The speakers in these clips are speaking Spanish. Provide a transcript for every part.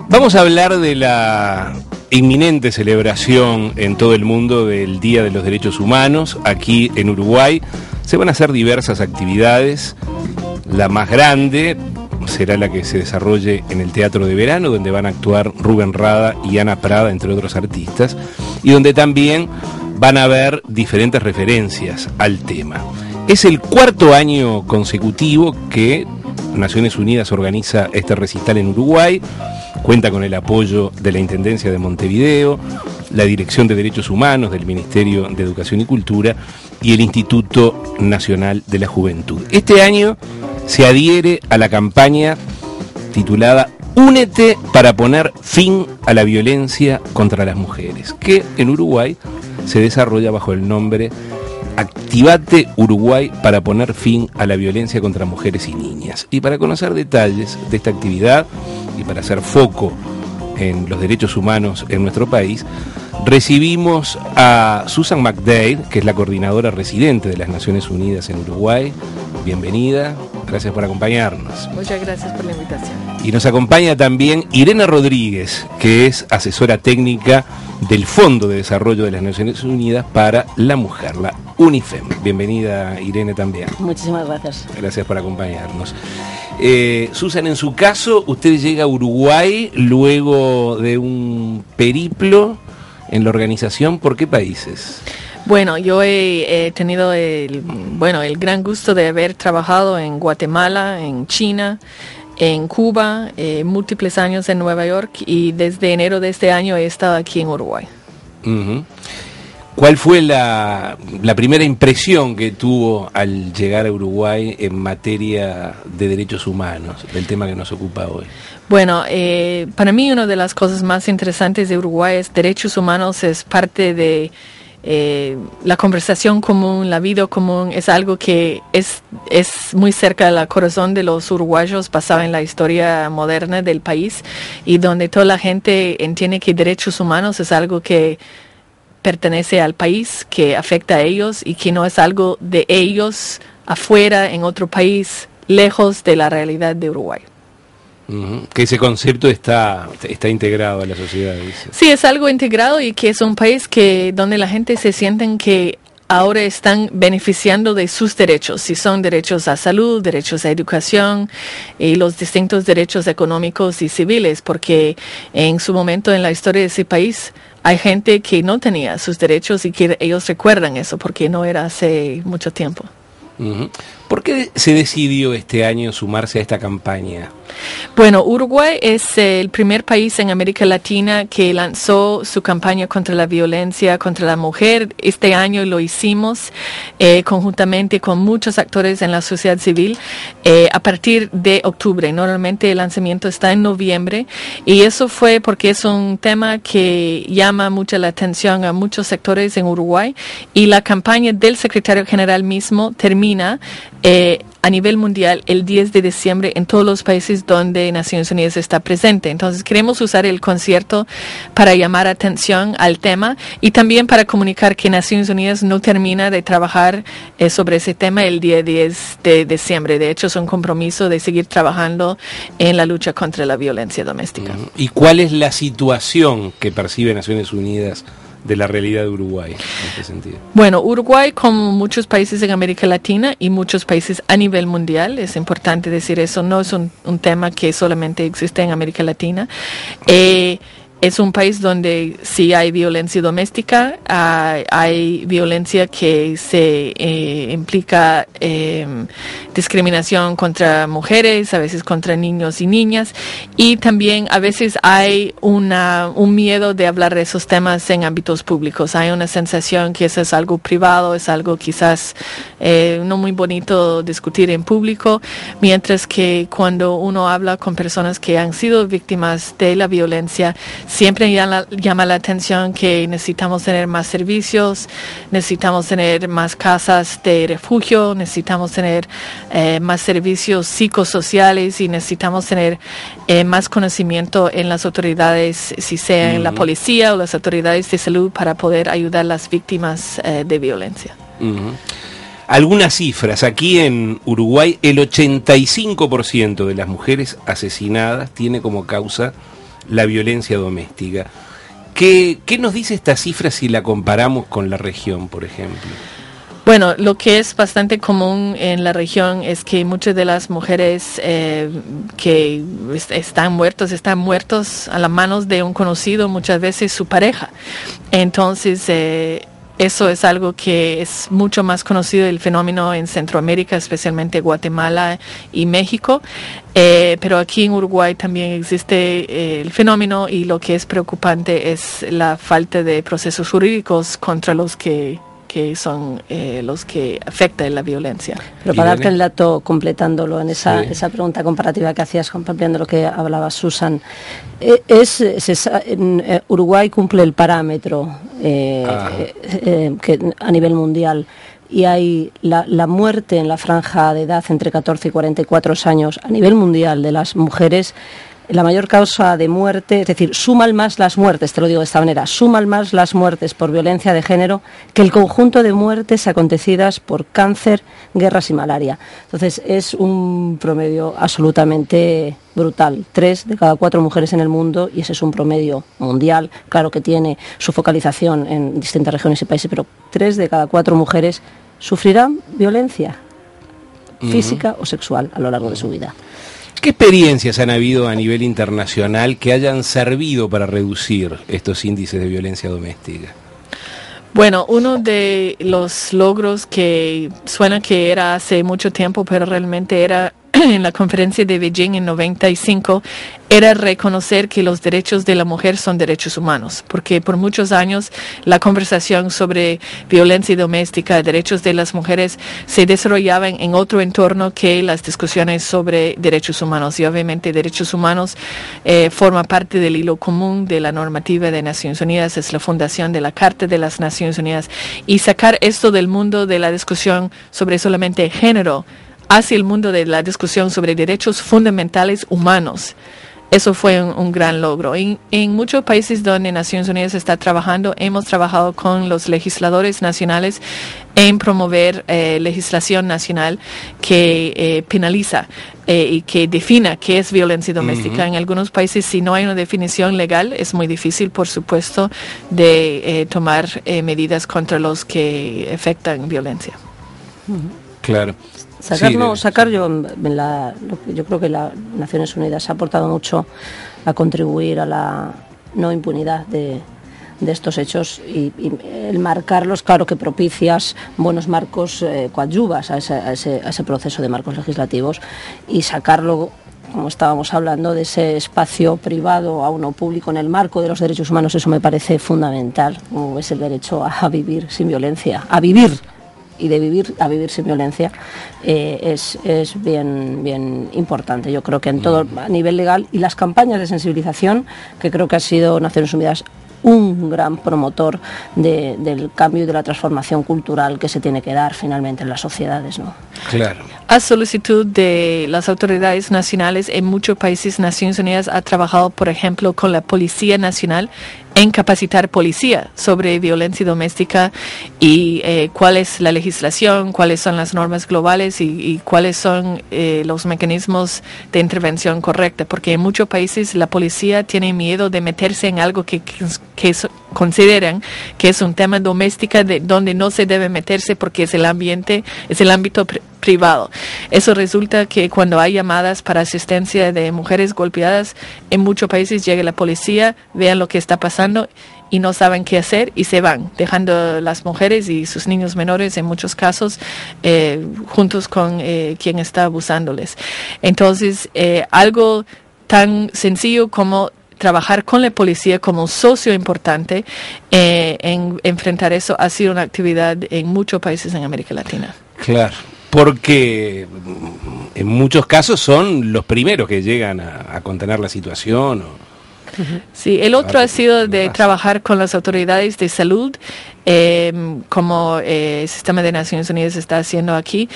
Vamos a hablar de la inminente celebración en todo el mundo del Día de los Derechos Humanos. Aquí en Uruguay se van a hacer diversas actividades. La más grande será la que se desarrolle en el Teatro de Verano, donde van a actuar Rubén Rada y Ana Prada, entre otros artistas, y donde también van a haber diferentes referencias al tema. Es el cuarto año consecutivo que Naciones Unidas organiza este recital en Uruguay. Cuenta con el apoyo de la Intendencia de Montevideo, la Dirección de Derechos Humanos del Ministerio de Educación y Cultura y el Instituto Nacional de la Juventud. Este año se adhiere a la campaña titulada Únete para poner fin a la violencia contra las mujeres, que en Uruguay se desarrolla bajo el nombre Activate Uruguay para poner fin a la violencia contra mujeres y niñas. Y para conocer detalles de esta actividad y para hacer foco en los derechos humanos en nuestro país, recibimos a Susan McDade, que es la coordinadora residente de las Naciones Unidas en Uruguay. Bienvenida, gracias por acompañarnos. Muchas gracias por la invitación. Y nos acompaña también Irene Rodríguez, que es asesora técnica del Fondo de Desarrollo de las Naciones Unidas para la Mujer, la UNIFEM. Bienvenida, Irene, también. Muchísimas gracias. Gracias por acompañarnos. Susan, en su caso, usted llega a Uruguay luego de un periplo en la organización. ¿Por qué países? Bueno, yo he tenido el gran gusto de haber trabajado en Guatemala, en China, en Cuba, múltiples años en Nueva York, y desde enero de este año he estado aquí en Uruguay. Uh-huh. ¿Cuál fue la primera impresión que tuvo al llegar a Uruguay en materia de derechos humanos, del tema que nos ocupa hoy? Bueno, para mí una de las cosas más interesantes de Uruguay es derechos humanos, es parte de la conversación común, la vida común, es algo que es muy cerca del corazón de los uruguayos, basado en la historia moderna del país, y donde toda la gente entiende que derechos humanos es algo que pertenece al país, que afecta a ellos y que no es algo de ellos afuera, en otro país, lejos de la realidad de Uruguay. Uh-huh. Que ese concepto está integrado a la sociedad, dice. Sí, es algo integrado, y que es un país donde la gente se sienten que ahora están beneficiando de sus derechos, si son derechos a salud, derechos a educación y los distintos derechos económicos y civiles, porque en su momento en la historia de ese país hay gente que no tenía sus derechos y que ellos recuerdan eso porque no era hace mucho tiempo. Uh-huh. ¿Por qué se decidió este año sumarse a esta campaña? Bueno, Uruguay es el primer país en América Latina que lanzó su campaña contra la violencia contra la mujer. Este año lo hicimos conjuntamente con muchos actores en la sociedad civil a partir de octubre. Normalmente el lanzamiento está en noviembre, y eso fue porque es un tema que llama mucho la atención a muchos sectores en Uruguay, y la campaña del secretario general mismo termina a nivel mundial el 10 de diciembre en todos los países donde Naciones Unidas está presente. Entonces queremos usar el concierto para llamar atención al tema y también para comunicar que Naciones Unidas no termina de trabajar sobre ese tema el día 10 de diciembre. De hecho, es un compromiso de seguir trabajando en la lucha contra la violencia doméstica. ¿Y cuál es la situación que percibe Naciones Unidas de la realidad de Uruguay en este sentido? Bueno, Uruguay, como muchos países en América Latina y muchos países a nivel mundial, es importante decir eso, no es un tema que solamente existe en América Latina. Es un país donde sí hay violencia doméstica, hay violencia que se implica discriminación contra mujeres, a veces contra niños y niñas, y también a veces hay un miedo de hablar de esos temas en ámbitos públicos. Hay una sensación que eso es algo privado, es algo quizás no muy bonito discutir en público, mientras que cuando uno habla con personas que han sido víctimas de la violencia, siempre llama la atención que necesitamos tener más servicios, necesitamos tener más casas de refugio, necesitamos tener más servicios psicosociales y necesitamos tener más conocimiento en las autoridades, si sea en la policía o las autoridades de salud, para poder ayudar a las víctimas de violencia. Algunas cifras. Aquí en Uruguay el 85% de las mujeres asesinadas tiene como causa la violencia doméstica. ¿Qué nos dice esta cifra si la comparamos con la región, por ejemplo? Bueno, lo que es bastante común en la región es que muchas de las mujeres que están muertos a las manos de un conocido, muchas veces su pareja. Entonces, eso es algo que es mucho más conocido, el fenómeno en Centroamérica, especialmente Guatemala y México. Pero aquí en Uruguay también existe el fenómeno, y lo que es preocupante es la falta de procesos jurídicos contra los que son los que afectan la violencia. Pero para darte el dato, completándolo en esa pregunta comparativa que hacías, compartiendo lo que hablaba Susan, Uruguay cumple el parámetro que a nivel mundial, y hay la muerte en la franja de edad entre 14 y 44 años a nivel mundial de las mujeres. La mayor causa de muerte, es decir, suman más las muertes, te lo digo de esta manera, suman más las muertes por violencia de género que el conjunto de muertes acontecidas por cáncer, guerras y malaria. Entonces es un promedio absolutamente brutal. 3 de cada 4 mujeres en el mundo, y ese es un promedio mundial, claro que tiene su focalización en distintas regiones y países, pero 3 de cada 4 mujeres sufrirán violencia física o sexual a lo largo de su vida. ¿Qué experiencias han habido a nivel internacional que hayan servido para reducir estos índices de violencia doméstica? Bueno, uno de los logros que suena que era hace mucho tiempo, pero realmente era en la conferencia de Beijing en 95, era reconocer que los derechos de la mujer son derechos humanos, porque por muchos años la conversación sobre violencia doméstica, derechos de las mujeres, se desarrollaba en otro entorno que las discusiones sobre derechos humanos, y obviamente derechos humanos forma parte del hilo común de la normativa de Naciones Unidas, es la fundación de la Carta de las Naciones Unidas, y sacar esto del mundo de la discusión sobre solamente género hacia el mundo de la discusión sobre derechos fundamentales humanos. Eso fue un gran logro. En muchos países donde Naciones Unidas está trabajando, hemos trabajado con los legisladores nacionales en promover legislación nacional que penaliza y que defina qué es violencia doméstica. En algunos países, si no hay una definición legal, es muy difícil, por supuesto, de tomar medidas contra los que afectan violencia. Claro. Yo creo que las Naciones Unidas ha aportado mucho a contribuir a la no impunidad de estos hechos, y el marcarlos, claro que propicias buenos marcos, coadyuvas a ese proceso de marcos legislativos, y sacarlo, como estábamos hablando, de ese espacio privado a uno público en el marco de los derechos humanos. Eso me parece fundamental, como es el derecho a vivir sin violencia, a vivir sin violencia, es bien importante. Yo creo que en todo a nivel legal, y las campañas de sensibilización, que creo que ha sido Naciones Unidas un gran promotor del cambio y de la transformación cultural que se tiene que dar finalmente en las sociedades, ¿no? Claro. A solicitud de las autoridades nacionales, en muchos países Naciones Unidas ha trabajado, por ejemplo, con la Policía Nacional en capacitar policía sobre violencia doméstica y cuál es la legislación, cuáles son las normas globales y cuáles son los mecanismos de intervención correcta, porque en muchos países la policía tiene miedo de meterse en algo que consideran que es un tema doméstico donde no se debe meterse porque es el ámbito privado. Eso resulta que cuando hay llamadas para asistencia de mujeres golpeadas, en muchos países llega la policía, vean lo que está pasando y no saben qué hacer y se van, dejando a las mujeres y sus niños menores, en muchos casos, juntos con quien está abusándoles. Entonces, algo tan sencillo como trabajar con la policía como un socio importante en enfrentar eso ha sido una actividad en muchos países en América Latina. Claro, porque en muchos casos son los primeros que llegan a contener la situación. Sí, el otro ha sido de trabajar con las autoridades de salud como el sistema de Naciones Unidas está haciendo aquí,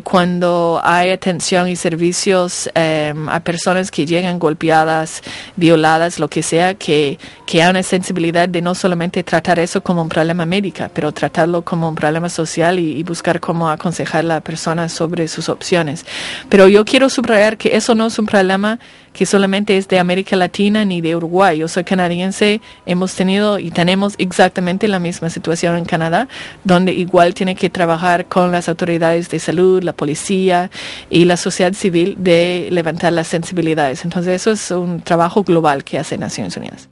cuando hay atención y servicios a personas que llegan golpeadas, violadas, lo que sea, que hay una sensibilidad de no solamente tratar eso como un problema médico, pero tratarlo como un problema social y buscar cómo aconsejar a la persona sobre sus opciones. Pero yo quiero subrayar que eso no es un problema que solamente es de América Latina ni de Uruguay. Yo soy canadiense, hemos tenido y tenemos exactamente la misma situación en Canadá, donde igual tiene que trabajar con las autoridades de salud, la policía y la sociedad civil de levantar las sensibilidades. Entonces eso es un trabajo global que hace Naciones Unidas.